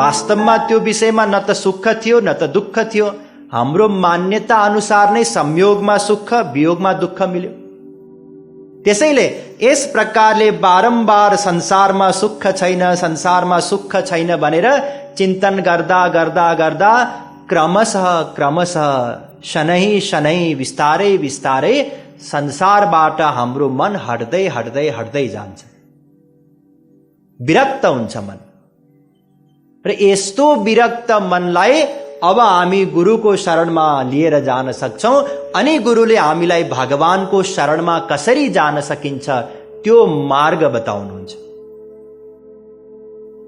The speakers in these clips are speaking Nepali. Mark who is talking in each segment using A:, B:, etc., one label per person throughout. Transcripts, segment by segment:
A: वास्तवमा त्यो विषयमा न त सुख थियो न त दुःख थियो। हाम्रो मान्यता अनुसार नै संयोगमा सुख वियोगमा दुःख मिल्यो। त्यसैले यस प्रकारले बारम्बार संसारमा सुख छैन संसारमा सुख छैन भनेर चिन्तन गर्दा गर्दा गर्दा क्रमशः क्रमशः शनै शनै बिस्तारै बिस्तारै संसारबाट हाम्रो मन हट्दै हट्दै हट्दै जान्छ, विरक्त हुन्छ मन। र यस्तो विरक्त मनलाई अब हामी गुरुको शरणमा लिएर जान सक्छौं अनि गुरुले हामीलाई भगवानको शरणमा कसरी जान सकिन्छ त्यो मार्ग बताउनुहुन्छ।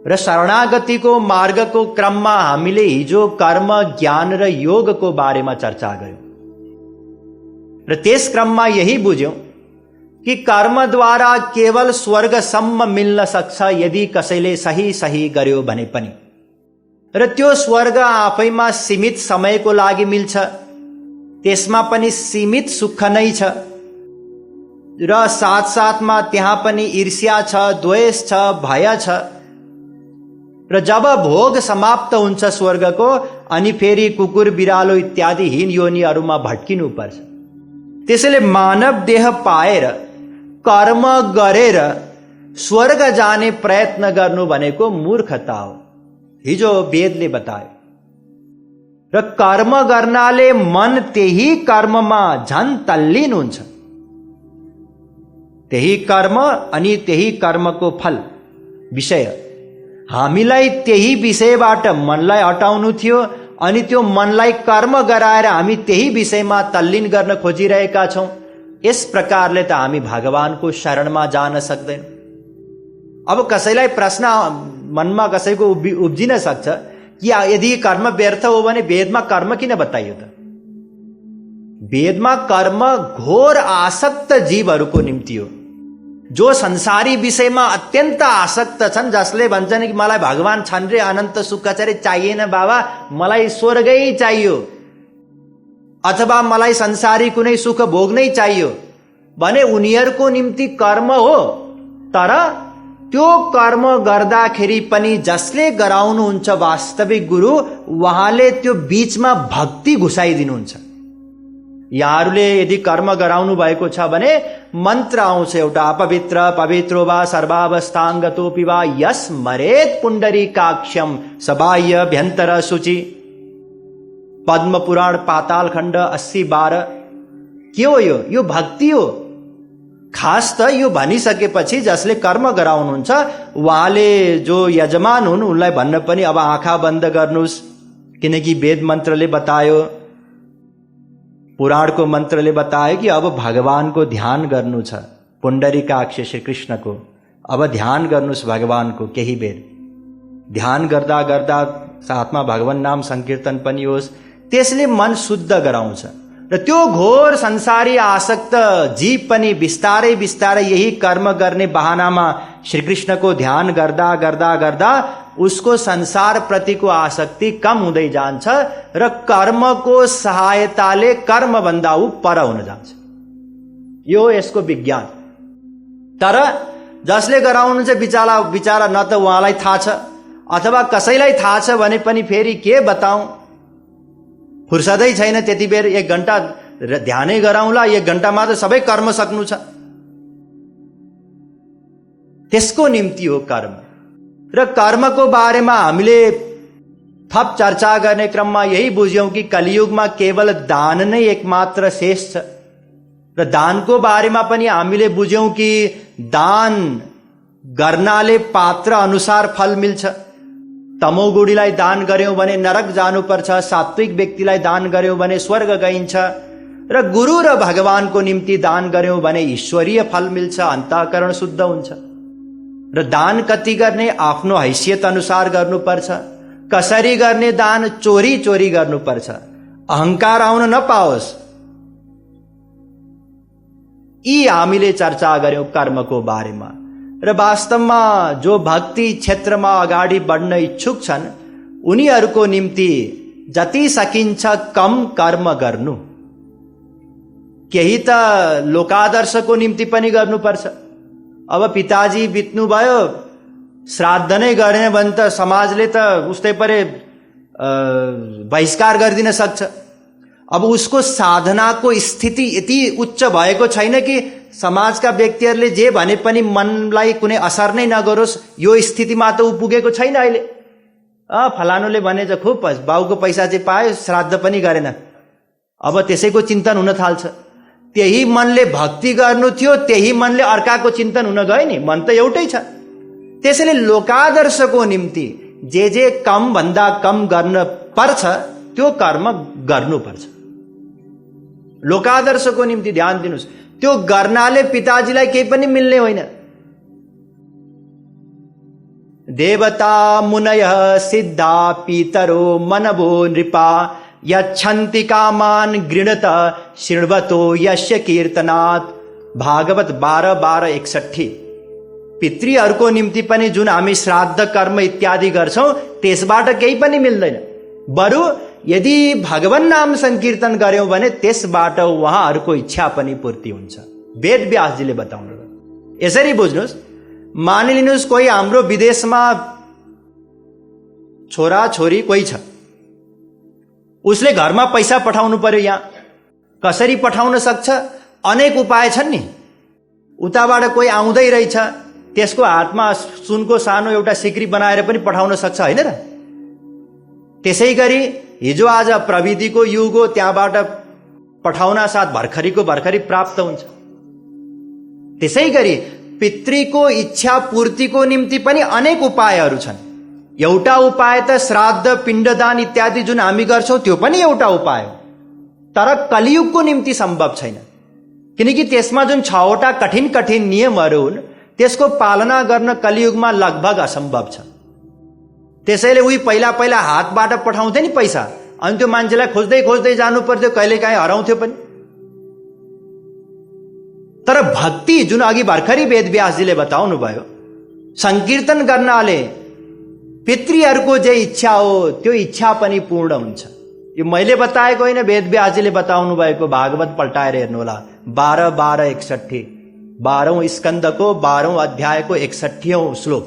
A: र शरणागतिको मार्गको क्रममा हामीले हिजो कर्म ज्ञान र योगको बारेमा चर्चा गर्यौं र त्यस क्रममा यही बुझ्यौं कि कर्मद्वारा केवल स्वर्गसम्म मिल्न सक्छ यदि कसैले सही सही गर्यो भने पनि। र त्यो स्वर्ग आफैमा सीमित समयको लागि मिल्छ, त्यसमा पनि सीमित सुख नै छ र साथसाथमा त्यहाँ पनि ईर्ष्या छ, द्वेष छ, भय छ। र जब भोग समाप्त हुन्छ स्वर्गको अनि फेरि कुकुर बिरालो इत्यादि हीन योनिहरूमा भट्किनु पर्छ। त्यसैले मानव देह पाएर कर्म गरेर स्वर्ग जाने प्रयत्न गर्नु भनेको मूर्खता हो, हिजो वेदले बतायो। र कर्म गर्नाले मन त्यही कर्ममा झन् तल्लीन हुन्छ। त्यही कर्म अनि त्यही कर्मको फल विषय, हामीलाई त्यही विषयबाट मनलाई हटाउनु थियो अनि त्यो मनलाई कर्म गराएर हामी त्यही विषयमा तल्लीन गर्न खोजिरहेका छौं। यस प्रकारले त हामी भगवानको शरणमा जान सक्दैनौं। अब कसैलाई प्रश्न मनमा कसैको उब्जिन सक्छ कि यदि कर्म व्यर्थ हो भने वेदमा कर्म किन बताइयो त? वेदमा कर्म घोर आसक्त जीवहरूको निम्ति हो, जो संसारी विषयमा अत्यन्त आसक्त छन्, जसले भन्छन् कि मलाई भगवान छन् रे, अनन्त सुख छ रे, चाहिएन बाबा, मलाई स्वर्गै चाहियो अथवा मलाई संसारी कुनै सुख भोग्नै चाहियो भने उनीहरूको निम्ति कर्म हो। तर त्यो कर्म गर्दाखेरि पनि जसले गराउनुहुन्छ वास्तविक गुरु, उहाँले त्यो बीचमा भक्ति घुसाइदिनुहुन्छ। यहाँहरूले यदि कर्म गराउनु भएको छ भने मन्त्र आउँछ एउटा, अपवित्र पवित्रो वा सर्वावस्थाङ्गतोऽपि वा यस्मरेत् पुण्डरीकाक्षं सबाह्य भ्यन्तर शुचि। पद्म पुराण पाताल खण्ड 80:12। के हो यो भक्ति हो। खास त यो भनिसकेपछि जसले कर्म गराउनुहुन्छ उहाँले जो यजमान हुन् उनलाई भन्न पनि अब आँखा बन्द गर्नुस्, किनकि वेद मन्त्रले बतायो, पुराणको मन्त्रले बतायो कि अब भगवानको ध्यान गर्नु छ, पुण्डरीकाक्ष श्री कृष्णको। अब ध्यान गर्नुस् भगवानको केही बेर। ध्यान गर्दा गर्दा साथमा भगवान नाम संकीर्तन पनि होस्, त्यसले मन शुद्ध गराउँछ। र त्यो घोर संसारी आसक्त जीव पनि बिस्तारै बिस्तारै यही कर्म गर्ने बहानामा श्रीकृष्णको ध्यान गर्दा गर्दा गर्दा उसको संसार प्रतिको आसक्ति कम हुँदै जान्छ र कर्मको सहायताले कर्मभन्दा ऊ पर हुन जान्छ। यो यसको विज्ञान। तर जसले गराउनुहुन्छ बिचारा न त उहाँलाई थाहा छ अथवा कसैलाई थाहा छ भने पनि फेरि के बताऊं, फुर्सदै छैन त्यति बेर 1 घण्टा ध्यानै गराउँला, 1 घण्टामा त सबै कर्म सक्नु छ। त्यसको निम्ति हो कर्म। र कर्मको बारेमा हामीले थप चर्चा गर्ने क्रममा यही बुझ्यौं कि कलियुगमा केवल दान नै एकमात्र शेष छ। र दानको बारेमा पनि हामीले बुझ्यौं कि दान गर्नाले पात्र अनुसार फल मिल्छ। तमोगुणीलाई दान गर्यौं भने नरक जानुपर्छ, सात्विक व्यक्तिलाई दान गर्यौं भने स्वर्ग गइन्छ। र गुरु र भगवानको निम्ति दान गर्यौं भने ईश्वरीय फल मिल्छ, अन्तःकरण शुद्ध हुन्छ। र दान कति गर्ने आफ्नो हैसियत अनुसार गर्नुपर्छ। कसरी गर्ने दान? चोरी चोरी गर्नुपर्छ, अहंकार आउन नपाओस्। यी हामीले चर्चा गर्यौं कर्मको बारेमा। र वास्तवमा जो भक्ति क्षेत्रमा अगाडि बढ्न इच्छुक छन् उनीहरूको निम्ति जति सकिन्छ कम कर्म गर्नु। केही त लोकादर्शको निम्ति पनि गर्नुपर्छ। अब पिताजी बित्नुभयो, श्राद्ध नै गर्ने भने त समाजले त उस्तै परे बहिष्कार गरिदिन सक्छ। अब उसको साधनाको स्थिति यति उच्च भएको छैन कि समाजका व्यक्तिहरूले जे भने पनि मनलाई कुनै असर नै नगरोस्, यो स्थितिमा त ऊ पुगेको छैन अहिले। फलानुले भने चाहिँ खुब बाउको पैसा चाहिँ पायो, श्राद्ध पनि गरेन, अब त्यसैको चिन्तन हुन थाल्छ। त्यही मनले भक्ति गर्नु थियो, त्यही मनले अर्काको चिन्तन हुन गयो नि, मन त एउटै छ। त्यसैले लोकादर्शको निम्ति जे कम भन्दा कम गर्न पर्छ त्यो कर्म गर्नुपर्छ। लोकादर्शको निम्ति ध्यान दिनुस्, त्यो गर्नाले पिताजीलाई केही पनि मिल्ने होइन। देवता मुनयः सिद्धा पितरो मनवो नृपा यच्छन्ति कामान गृणत शृण्वतो यस्य कीर्तनात्। भागवत 12:61। पितृहरूको निम्ति पनि जुन हामी श्राद्ध कर्म इत्यादि गर्छौं त्यसबाट केही पनि मिल्दैन। बरु यदि भगवान नाम संकीर्तन गर्यौं भने त्यसबाट उहाँहरूको इच्छा पनि पूर्ति हुन्छ। वेद व्यासजीले बताउनु। यसरी बुझ्नुहोस्, मानिलिनुहोस् कोही हाम्रो विदेशमा छोरा छोरी कोही छ, उसले घरमा पैसा पठाउनु पर्यो। यहाँ कसरी पठाउन सक्छ? अनेक उपाय छन् नि। उताबाट कोही आउँदै रहेछ, त्यसको हातमा सुनको सानो एउटा सिक्री बनाएर पनि पठाउन सक्छ, होइन र? त्यसै गरी हिजो आज प्रविधिको युग हो, त्यहाँबाट पठाउन साथ भर्खरीको भर्खरी प्राप्त हुन्छ। त्यसै गरी पितृको इच्छा पूर्तिको निम्ति पनि अनेक उपायहरू छन्। एउटा उपाय त श्राद्ध पिण्डदान इत्यादि जुन हामी गर्छौं त्यो पनि एउटा उपाय हो, तर कलियुगको निम्ति सम्भव छैन, किनकि त्यसमा जुन 6वटा कठिन कठिन नियमहरू हुन् त्यसको पालना गर्न कलियुगमा लगभग असम्भव छ। त्यसैले उही पहिला पहिला हातबाट पठाउँथे नि पैसा, अनि त्यो मान्छेलाई खोज्दै खोज्दै जानु पर्थ्यो, कहिलेकाहीँ हराउँथ्यो पनि। तर भक्ति जुन अघि भर्खरी वेद व्यासजीले बताउनु भयो, संकीर्तन गर्नाले पितृहरूको जे इच्छा हो त्यो इच्छा पनि पूर्ण हुन्छ। यो मैले बताएको होइन, वेद व्यासजीले बताउनु भएको। भागवत पल्टाएर हेर्नुहोला, 12:61, 12औं स्कन्धको 12औं अध्यायको 61औं श्लोक।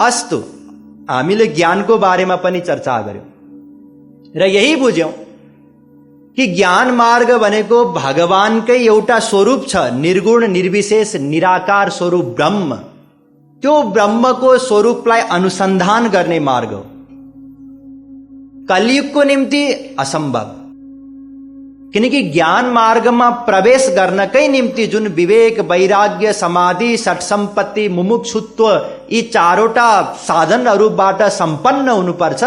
A: अस्तु, हामीले ज्ञानको बारेमा पनि चर्चा गर्यौं र यही बुझ्यौं कि ज्ञान मार्ग भनेको भगवानकै एउटा स्वरूप छ, निर्गुण निर्विशेष निराकार स्वरूप ब्रह्म। त्यो ब्रह्मको स्वरूपलाई अनुसन्धान गर्ने मार्ग हो। कलियुगको निम्ति असम्भव, किनकि ज्ञान मार्गमा प्रवेश गर्नकै निम्ति जुन विवेक, वैराग्य, समाधि, षट सम्पत्ति, मुमुक्षुत्व यी 4वटा साधनहरूबाट सम्पन्न हुनुपर्छ।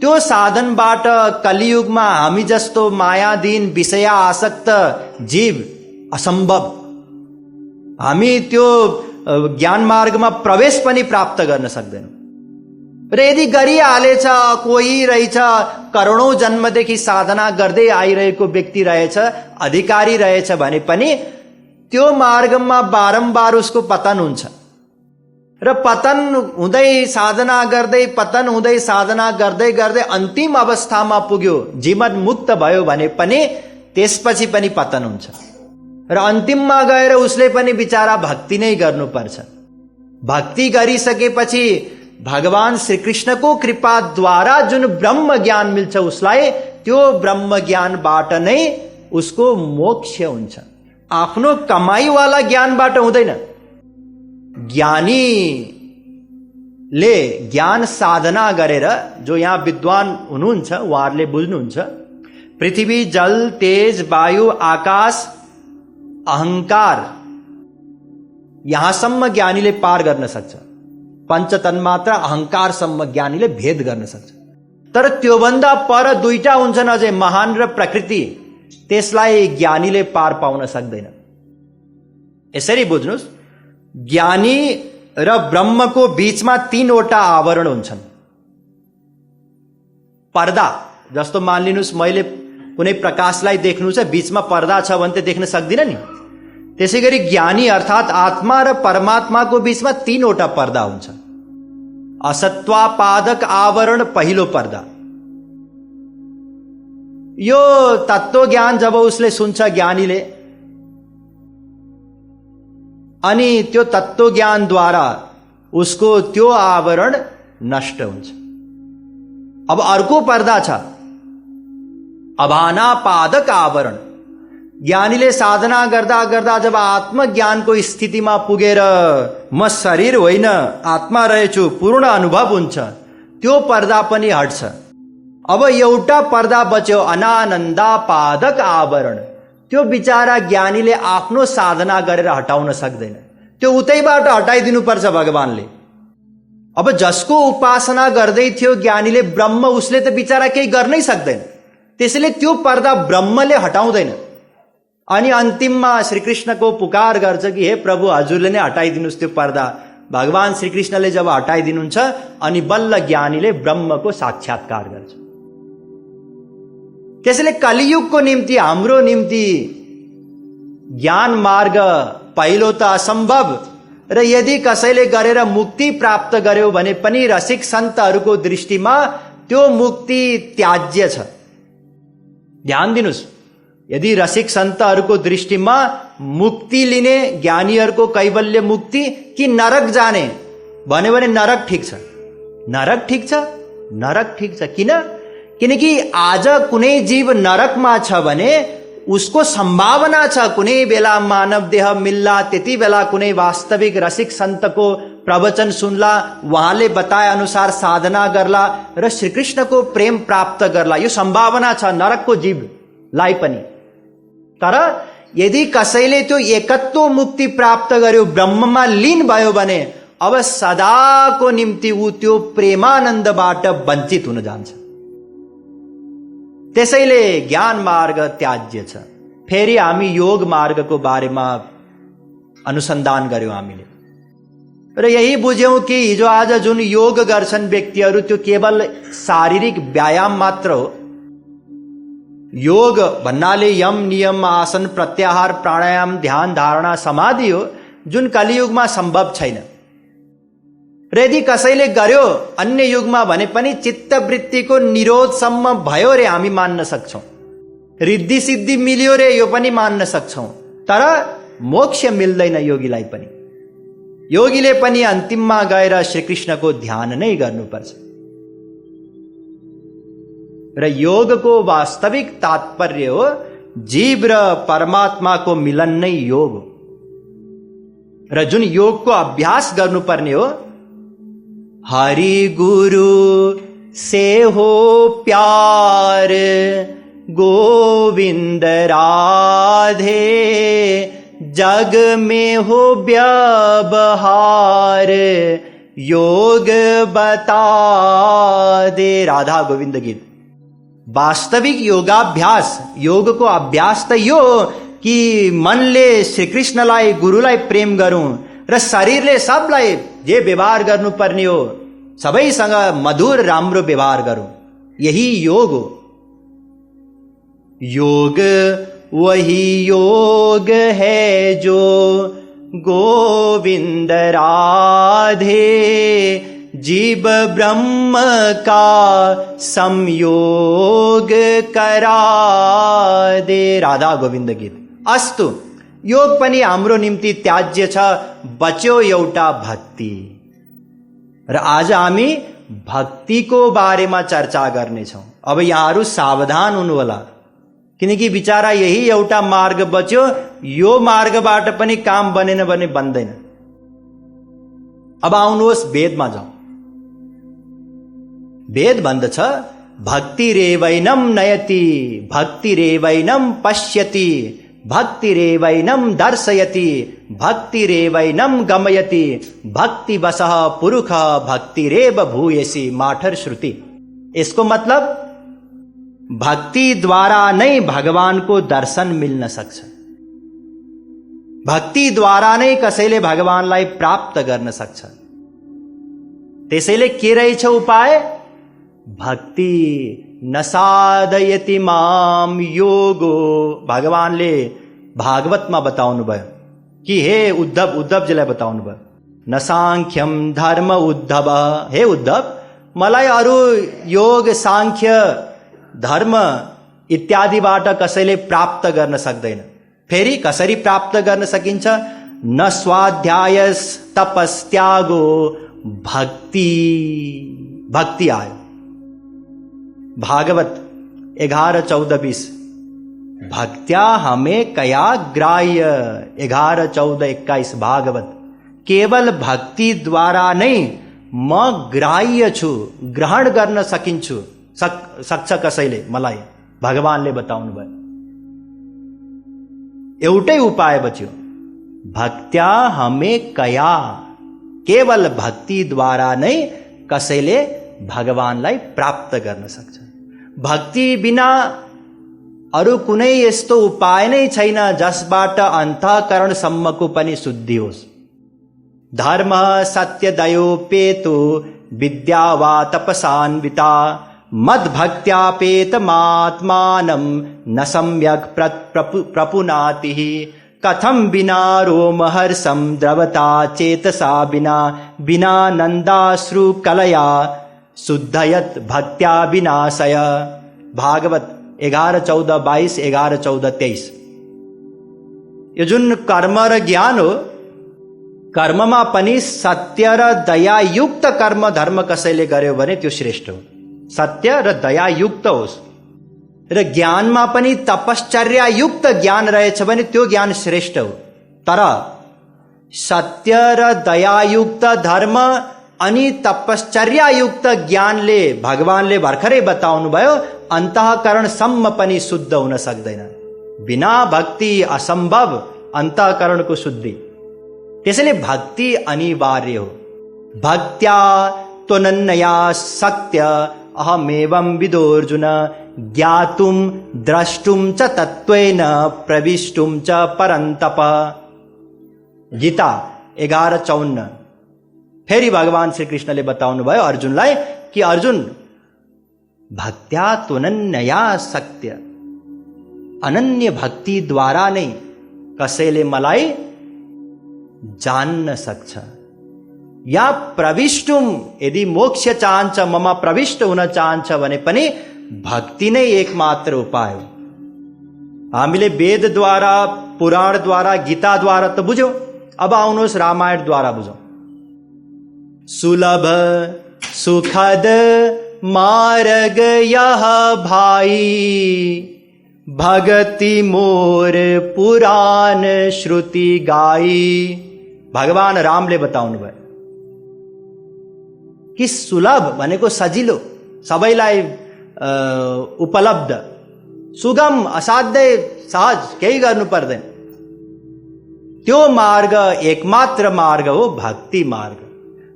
A: त्यो साधनबाट कलियुगमा हामी जस्तो मायाधीन विषय आसक्त जीव असम्भव। हामी त्यो ज्ञान मार्गमा प्रवेश पनि प्राप्त गर्न सक्दैनौं। र यदि गरिहालेछ, कोही रहेछ करोडौं जन्मदेखि साधना गर्दै आइरहेको व्यक्ति रहेछ, अधिकारी रहेछ भने पनि त्यो मार्गमा बारम्बार उसको पतन हुन्छ र पतन हुँदै साधना गर्दै, पतन हुँदै साधना गर्दै गर्दै अन्तिम अवस्थामा पुग्यो, जीवन मुक्त भयो भने पनि त्यसपछि पनि पतन हुन्छ र अन्तिममा गएर उसले पनि बिचारा भक्ति नै गर्नुपर्छ। भक्ति गरिसकेपछि भगवान श्री कृष्णको कृपाद्वारा जुन ब्रह्म ज्ञान मिल्छ उसलाई, त्यो ब्रह्म ज्ञानबाट नै उसको मोक्ष हुन्छ। आफ्नो कमाईवाला ज्ञानबाट हुँदैन। ज्ञानीले ज्ञान साधना गरेर, जो यहाँ विद्वान हुनुहुन्छ उहाँहरूले बुझ्नुहुन्छ, पृथ्वी, जल, तेज, वायु, आकाश, अहंकार, यहाँसम्म ज्ञानीले पार गर्न सक्छ। पंच तन्मात्रा अहंकारसम्म ज्ञानीले भेद गर्न सक्छ। तर त्योभन्दा पर 2टा हुन्छन् अझै, महान र प्रकृति, त्यसलाई ज्ञानीले पार पाउन सक्दैन। यसरी बुझ्नुहोस्, ज्ञानी र ब्रह्मको बीचमा 3वटा आवरण हुन्छन्। पर्दा, जस्तो मानिलिनुहोस् मैले कुनै प्रकाशलाई देख्नु छ, बीचमा पर्दा छ भने त देख्न सक्दिन नि। त्यसै गरी ज्ञानी अर्थात् आत्मा र परमात्माको बीचमा 3वटा पर्दा हुन्छ। असत्वापादक आवरण पहिलो पर्दा। यो तत्व ज्ञान जब उसले सुन्छ ज्ञानीले, अनि त्यो तत्त्वज्ञानद्वारा उसको त्यो आवरण नष्ट हुन्छ। अब अर्को पर्दा छ अभानापादक आवरण। ज्ञानीले साधना गर्दा गर्दा जब आत्मज्ञानको स्थितिमा पुगेर म शरीर होइन आत्मा रहेछु पूर्ण अनुभव हुन्छ, त्यो पर्दा पनि हट्छ। अब एउटा पर्दा बच्यो अनानन्दापादक आवरण। त्यो बिचारा ज्ञानीले आफ्नो साधना गरेर हटाउन सक्दैन, त्यो उतैबाट हटाइदिनुपर्छ भगवानले। अब जसको उपासना गर्दै थियो ज्ञानीले ब्रह्म, उसले त बिचारा केही गर्नै सक्दैन, त्यसैले त्यो पर्दा ब्रह्मले हटाउँदैन। अनि अन्तिममा श्रीकृष्णको पुकार गर्छ कि हे प्रभु हजुरले नै हटाइदिनुहोस् त्यो पर्दा। भगवान श्रीकृष्णले जब हटाइदिनुहुन्छ अनि बल्ल ज्ञानीले ब्रह्मको साक्षात्कार गर्छ। त्यसैले कलियुगको निम्ति, हाम्रो निम्ति ज्ञान मार्ग पहिलो त असम्भव, र यदि कसैले गरेर मुक्ति प्राप्त गर्यो भने पनि रसिक सन्तहरूको दृष्टिमा त्यो मुक्ति त्याज्य छ। ध्यान दिनुस्, यदि रसिक सन्तहरूको दृष्टिमा मुक्ति लिने, ज्ञानीहरूको कैवल्य मुक्ति कि नरक जाने भन्यो भने नरक ठिक छ। नरक ठिक छ, नरक ठिक छ। किनकि आज कुनै जीव नरकमा छ भने उसको सम्भावना छ कुनै बेला मानव देह मिल्ला, त्यति बेला कुनै वास्तविक रसिक सन्तको प्रवचन सुन्ला, उहाँले बताए अनुसार साधना गर्ला र श्रीकृष्णको प्रेम प्राप्त गर्ला। यो सम्भावना छ नरकको जीवलाई पनि। तर यदि कसैले त्यो एकत्व मुक्ति प्राप्त गर्यो, ब्रह्ममा लीन भयो भने अब सदाको निम्ति ऊ त्यो प्रेमानन्दबाट वञ्चित हुन जान्छ। त्यसैले ज्ञान मार्ग त्याज्य छ। फेरि हामी योग मार्गको बारेमा अनुसन्धान गर्यौं हामीले, र यही बुझ्यौं कि हिजो आज जुन योग गर्छन् व्यक्तिहरू त्यो केवल शारीरिक व्यायाम मात्र हो। योग भन्नाले यम नियम आसन प्रत्याहार प्राणायाम ध्यान धारणा समाधि हो, जुन कलियुगमा सम्भव छैन। र यदि कसैले गर्यो अन्य युगमा भने पनि चित्तवृत्तिको निरोधसम्म भयो रे हामी मान्न सक्छौं, रिद्धि सिद्धि मिल्यो रे यो पनि मान्न सक्छौं। तर मोक्ष मिल्दैन योगीलाई पनि। योगीले पनि अन्तिममा गएर श्रीकृष्णको ध्यान नै गर्नुपर्छ। र योगको वास्तविक तात्पर्य हो जीव र परमात्माको मिलन नै योग हो। र जुन योगको अभ्यास गर्नुपर्ने हो, हरि गुरु से हो प्यार गोविंद राधे, जग में हो व्यवहार योग बता दे। राधा गोविंद गीत। वास्तविक योगाभ्यास, योगको अभ्यास त यो कि मनले श्रीकृष्णलाई गुरुलाई प्रेम गरौं र शरीरले सबलाई जे व्यवहार गर्नुपर्ने हो सबैसँग मधुर राम्रो व्यवहार गरौं, यही योग हो। योग वही योग है जो गोविंद राधे, जीव ब्रह्म का संयोग करा दे। राधा गोविंद गीत। अस्तु, योग पनि हाम्रो निम्ति त्याज्य छ, बच्यो एउटा भक्ति। र आज हामी भक्तिको बारेमा चर्चा गर्नेछौं। अब यहाँहरू सावधान हुनुहोला, किनकि बिचारा यही एउटा मार्ग बच्यो, यो मार्गबाट पनि काम बनेन भने बन्दैन। अब आउनुहोस् वेदमा जाउँ। वेद भन्दछ भक्ति रेवैनम नयति, भक्ति रेवैनम पश्यति, भक्ति रेवैनम दर्शयति, भक्ति रेवैनम गमयति, भक्ति वसः पुरुष भक्ति रेव भूयसी। माठर श्रुति। इसको मतलब भक्ति द्वारा नै भगवानको दर्शन मिल्न सक्छ, भक्ति द्वारा नै कसैले भगवानलाई प्राप्त गर्न सक्छ। त्यसैले के रहेछ उपाय? भक्ति नसादयति माम योगो। भगवानले भागवतमा बताउनु भयो कि हे उद्धवजीलाई बताउनु भयो, न सांख्यम धर्म उद्धव। हे उद्धव, मलाई अरू योग सांख्य धर्म इत्यादिबाट कसैले प्राप्त गर्न सक्दैन। फेरि कसरी प्राप्त गर्न सकिन्छ? न स्वाध्याय तपस्त्यागो भक्ति। भक्ति आयो। भागवत 11:14-20। भक्त्या हमें कया ग्राह्य। 11:14-21 भागवत। केवल भक्ति द्वारा नै म ग्राह्य छु, ग्रहण गर्न सकिन्छु, सक्छ कसैले मलाई, भगवानले बताउनु भयो। एउटै उपाय बच्यो, भक्त्या हमें कया। केवल भक्ति द्वारा नै कसैले भगवानलाई प्राप्त गर्न सक्छ। भक्ति बिना अरु कुनै यस्तो उपाय नै छैन जसबाट अन्तःकरणसम्मको पनि शुद्धि होस्। धर्म सत्य दयोपेतो विद्या वा तपसान्विता मद्भक्त्यापेतमात्मानं न सम्यक् प्रपुनाति। कथं विना रोमहर्षं द्रवता चेतसा बिना नन्दाश्रु कलया शुद्धयत् भक्त्या विनाशय। भागवत 11:14-22, 11:14-23। यो जुन कर्म र ज्ञान हो, कर्ममा पनि सत्य र दयायुक्त कर्म धर्म कसैले गर्यो भने त्यो श्रेष्ठ हो। सत्य र दयायुक्त होस्। र ज्ञानमा पनि तपश्चर्यायुक्त ज्ञान रहेछ भने त्यो ज्ञान श्रेष्ठ हो। तर सत्य र दयायुक्त धर्म अनि तपश्चर्यायुक्त ज्ञानले भगवानले भर्खरै बताउनु भयो अन्तःकरणसम्म पनि शुद्ध हुन सक्दैन। बिना भक्ति असम्भव अन्तःकरणको शुद्धि। त्यसैले भक्ति अनिवार्य हो। भक्त्या त्वनन्या सत्य अहमेवं विदोऽर्जुन ज्ञातुं द्रष्टुं च तत्त्वेन प्रविष्टुं च परन्तप। गीता 11:54। फेरि भगवान श्री कृष्णले बताउनु भयो अर्जुनलाई कि अर्जुन भक्त्या त्वनन्या सत्य, अनन्य भक्ति द्वारा नै कसैले मलाई जान्न सक्छ। या प्रविष्टुम, यदि मोक्ष चाहन्छ, ममा प्रविष्ट हुन चाहन्छ भने पनि भक्ति नै एकमात्र उपाय हो। हामीले वेदद्वारा, पुराणद्वारा, गीताद्वारा त बुझ्यौं। अब आउनुहोस् रामायणद्वारा बुझौं। सुलभ सुखद मार्ग यह भाई भगति मोर पुराण श्रुति गाई। भगवान रामले बताउनु भयो कि सुलभ भनेको सजिलो, सबैलाई उपलब्ध, सुगम, असाध्य, सहज, केही गर्नु पर्दैन। त्यो मार्ग एकमात्र मार्ग हो भक्ति मार्ग।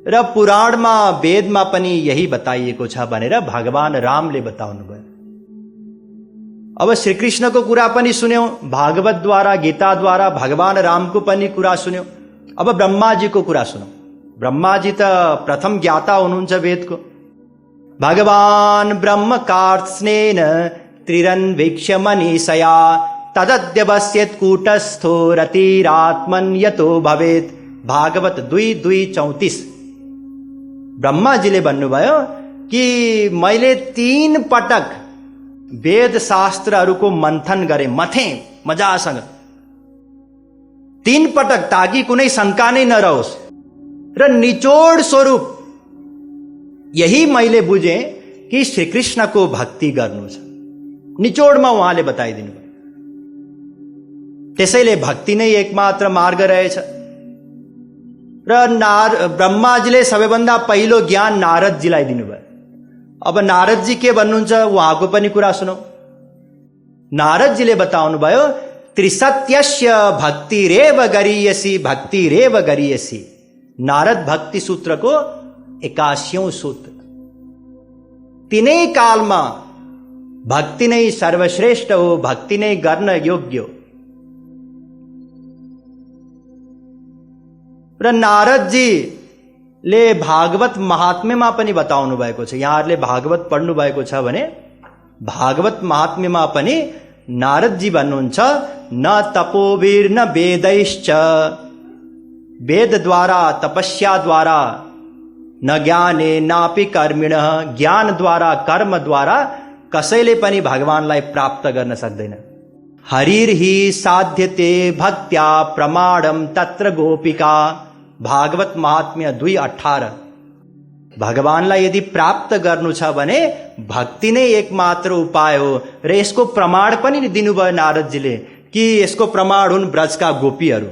A: र पुराणमा वेदमा पनि यही बताइएको छ भनेर भगवान रामले बताउनु भयो। अब श्रीकृष्णको कुरा पनि सुन्यौं, भागवतद्वारा, गीताद्वारा भगवान रामको पनि कुरा सुन्यौं। अब ब्रह्माजीको कुरा सुनौं। ब्रह्माजी त प्रथम ज्ञाता हुनुहुन्छ वेदको। भगवान ब्रह्म कार्त्स्नेन त्रिरन्वीक्ष्य मनीषया तदद्यवस्यत् कूटस्थो रतिरात्मन् यतो भवेत्। भागवत 2:2-34। ब्रह्माजीले भन्नुभयो कि मैले 3 पटक वेद शास्त्रहरूको मन्थन गरे, मथे मजासँग 3 पटक, ताकि कुनै शंका नै नरहोस्। र निचोड स्वरूप यही मैले बुझेँ कि श्रीकृष्णको भक्ति गर्नु छ। निचोडमा उहाँले बताइदिनु भयो। त्यसैले भक्ति नै एकमात्र मार्ग रहेछ। र ब्रह्माजीले सबैभन्दा पहिलो ज्ञान नारदजीलाई दिनुभयो। अब नारदजी के भन्नुहुन्छ उहाँको पनि कुरा सुनौ। नारदजीले बताउनु भयो त्रिसत्यस्य भक्तिरेव गरीयसी, भक्तिरेव गरीयसी। नारद भक्ति सूत्रको 81औं सूत्र। तीनै कालमा भक्ति नै सर्वश्रेष्ठ हो, भक्ति नै गर्न योग्य हो। र नारदजीले भागवत महात्म्यमा पनि बताउनु भएको छ। यहाँहरूले भागवत पढ्नु भएको छ भने भागवत महात्म्यमा पनि नारदजी भन्नुहुन्छ न तपोवीर न वेदैश्च, वेदद्वारा, तपस्याद्वारा, न ज्ञाने नापि कर्मिणः, ज्ञानद्वारा, कर्मद्वारा कसैले पनि भगवानलाई प्राप्त गर्न सक्दैन। हरिर्हि साध्यते भक्त्या प्रमाणम तत्र गोपिका। भागवत महात्म्य 2:18। भगवानलाई यदि प्राप्त गर्नु छ भने भक्ति नै एकमात्र उपाय हो। र यसको प्रमाण पनि दिनुभयो नारदजीले कि यसको प्रमाण हुन् ब्रजका गोपीहरू।